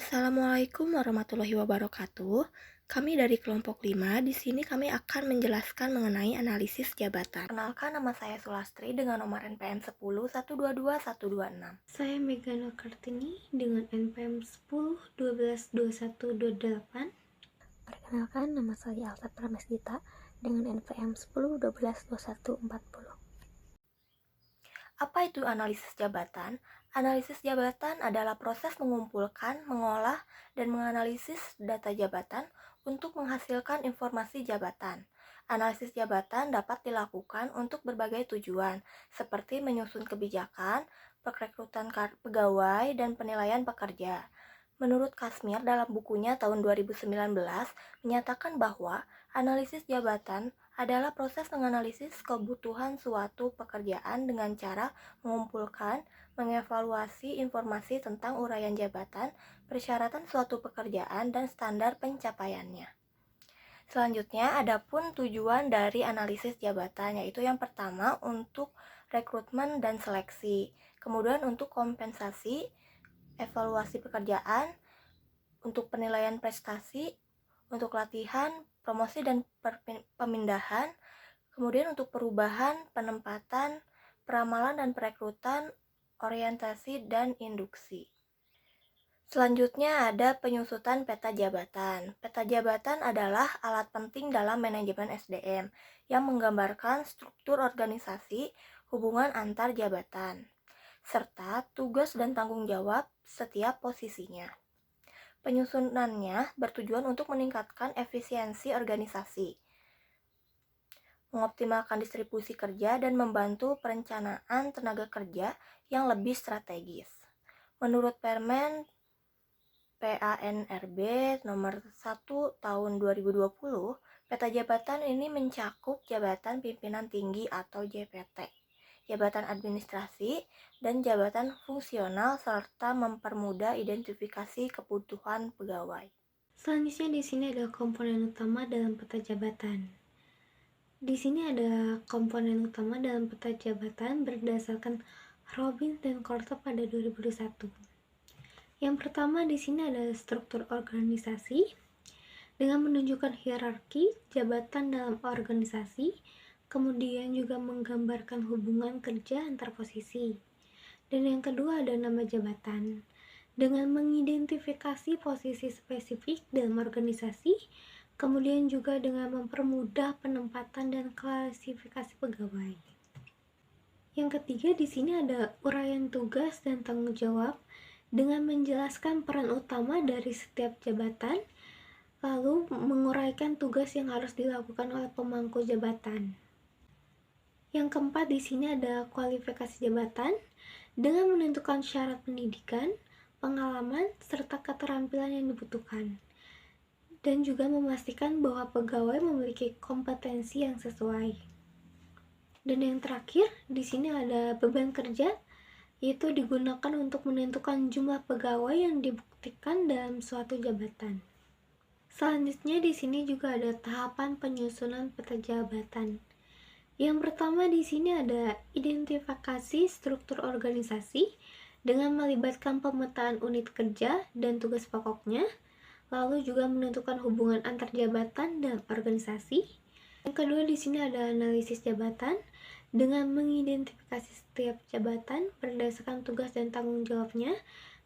Assalamualaikum warahmatullahi wabarakatuh. Kami dari kelompok 5. Di sini kami akan menjelaskan mengenai analisis jabatan. Kenalkan, nama saya Sulastri dengan nomor NPM 10 122 126. Saya Megana Kartini dengan NPM 10 12 21 28. Perkenalkan, nama saya Alfred Pramesdita dengan NPM 10 12 21 40. Apa itu analisis jabatan? Analisis jabatan adalah proses mengumpulkan, mengolah, dan menganalisis data jabatan untuk menghasilkan informasi jabatan. Analisis jabatan dapat dilakukan untuk berbagai tujuan, seperti menyusun kebijakan, perekrutan pegawai, dan penilaian pekerja. Menurut Kasmir dalam bukunya tahun 2019 menyatakan bahwa analisis jabatan adalah proses menganalisis kebutuhan suatu pekerjaan dengan cara mengumpulkan, mengevaluasi informasi tentang uraian jabatan, persyaratan suatu pekerjaan, dan standar pencapaiannya. Selanjutnya, adapun tujuan dari analisis jabatan, yaitu yang pertama untuk rekrutmen dan seleksi, kemudian untuk kompensasi, evaluasi pekerjaan, untuk penilaian prestasi, untuk latihan, promosi dan pemindahan, kemudian untuk perubahan, penempatan, peramalan dan perekrutan, orientasi dan induksi. Selanjutnya ada penyusutan peta jabatan. Peta jabatan adalah alat penting dalam manajemen SDM yang menggambarkan struktur organisasi, hubungan antar jabatan, serta tugas dan tanggung jawab setiap posisinya. Penyusunannya bertujuan untuk meningkatkan efisiensi organisasi, mengoptimalkan distribusi kerja, dan membantu perencanaan tenaga kerja yang lebih strategis. Menurut Permen PANRB nomor 1 tahun 2020, peta jabatan ini mencakup jabatan pimpinan tinggi atau JPT, jabatan administrasi, dan jabatan fungsional serta mempermudah identifikasi kebutuhan pegawai. Selanjutnya di sini ada komponen utama dalam peta jabatan. Di sini ada komponen utama dalam peta jabatan berdasarkan Robbins dan Korte pada 2021. Yang pertama di sini ada struktur organisasi dengan menunjukkan hierarki jabatan dalam organisasi, kemudian juga menggambarkan hubungan kerja antar posisi. Dan yang kedua ada nama jabatan dengan mengidentifikasi posisi spesifik dalam organisasi, kemudian juga dengan mempermudah penempatan dan klasifikasi pegawai. Yang ketiga di sini ada uraian tugas dan tanggung jawab dengan menjelaskan peran utama dari setiap jabatan, lalu menguraikan tugas yang harus dilakukan oleh pemangku jabatan. Yang keempat di sini ada kualifikasi jabatan dengan menentukan syarat pendidikan, pengalaman, serta keterampilan yang dibutuhkan, dan juga memastikan bahwa pegawai memiliki kompetensi yang sesuai. Dan yang terakhir, di sini ada beban kerja, yaitu digunakan untuk menentukan jumlah pegawai yang dibuktikan dalam suatu jabatan. Selanjutnya di sini juga ada tahapan penyusunan peta jabatan. Yang pertama di sini ada identifikasi struktur organisasi dengan melibatkan pemetaan unit kerja dan tugas pokoknya, lalu juga menentukan hubungan antar jabatan dan organisasi. Yang kedua di sini ada analisis jabatan dengan mengidentifikasi setiap jabatan berdasarkan tugas dan tanggung jawabnya,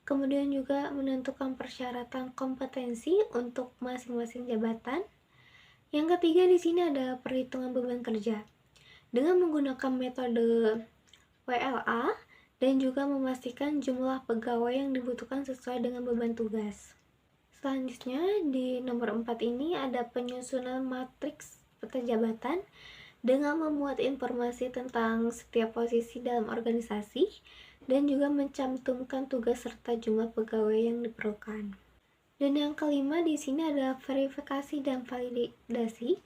kemudian juga menentukan persyaratan kompetensi untuk masing-masing jabatan. Yang ketiga di sini ada perhitungan beban kerja dengan menggunakan metode WLA dan juga memastikan jumlah pegawai yang dibutuhkan sesuai dengan beban tugas. Selanjutnya di nomor 4 ini ada penyusunan matriks peta jabatan dengan memuat informasi tentang setiap posisi dalam organisasi dan juga mencantumkan tugas serta jumlah pegawai yang diperlukan. Dan yang kelima di sini ada verifikasi dan validasi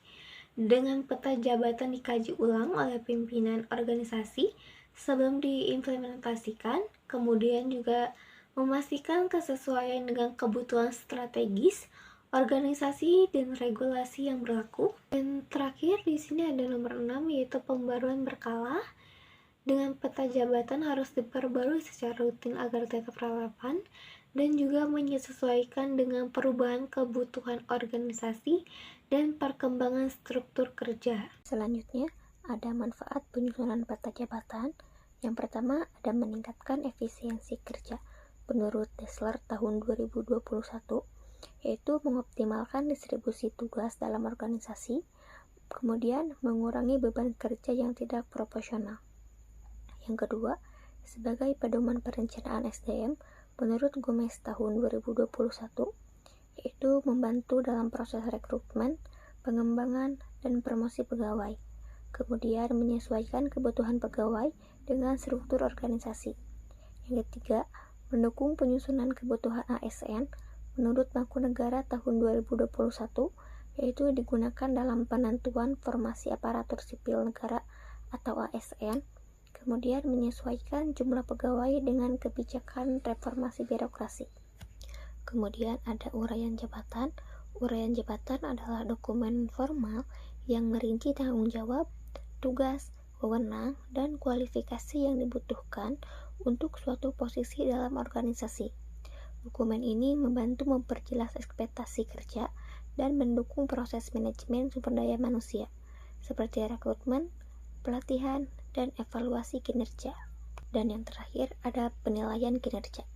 dengan peta jabatan dikaji ulang oleh pimpinan organisasi sebelum diimplementasikan, kemudian juga memastikan kesesuaian dengan kebutuhan strategis, organisasi dan regulasi yang berlaku. Dan terakhir di sini ada nomor 6 yaitu pembaruan berkala. Dengan peta jabatan harus diperbarui secara rutin agar tetap relevan dan juga menyesuaikan dengan perubahan kebutuhan organisasi dan perkembangan struktur kerja. Selanjutnya, ada manfaat penyusunan peta jabatan. Yang pertama, ada meningkatkan efisiensi kerja. Menurut Dassler tahun 2021, yaitu mengoptimalkan distribusi tugas dalam organisasi, kemudian mengurangi beban kerja yang tidak proporsional. Yang kedua, sebagai pedoman perencanaan SDM, menurut Gomez tahun 2021, yaitu membantu dalam proses rekrutmen, pengembangan, dan promosi pegawai, kemudian menyesuaikan kebutuhan pegawai dengan struktur organisasi. Yang ketiga, mendukung penyusunan kebutuhan ASN menurut Mangkunegara tahun 2021, yaitu digunakan dalam penentuan formasi aparatur sipil negara atau ASN, kemudian menyesuaikan jumlah pegawai dengan kebijakan reformasi birokrasi. Kemudian ada uraian jabatan. Uraian jabatan adalah dokumen formal yang merinci tanggung jawab, tugas, wewenang, dan kualifikasi yang dibutuhkan untuk suatu posisi dalam organisasi. Dokumen ini membantu memperjelas ekspektasi kerja dan mendukung proses manajemen sumber daya manusia, seperti rekrutmen, pelatihan, dan evaluasi kinerja. Dan yang terakhir ada penilaian kinerja.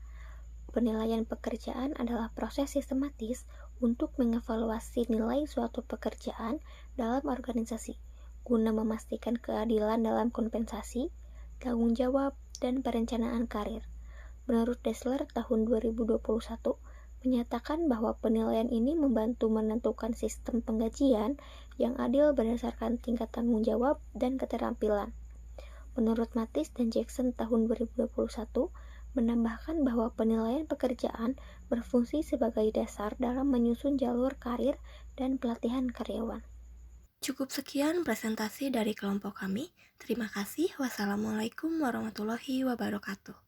Penilaian pekerjaan adalah proses sistematis untuk mengevaluasi nilai suatu pekerjaan dalam organisasi, guna memastikan keadilan dalam kompensasi, tanggung jawab, dan perencanaan karir. Menurut Dassler tahun 2021, menyatakan bahwa penilaian ini membantu menentukan sistem penggajian yang adil berdasarkan tingkat tanggung jawab dan keterampilan. Menurut Matis dan Jackson tahun 2021, menambahkan bahwa penilaian pekerjaan berfungsi sebagai dasar dalam menyusun jalur karir dan pelatihan karyawan. Cukup sekian presentasi dari kelompok kami. Terima kasih. Wassalamualaikum warahmatullahi wabarakatuh.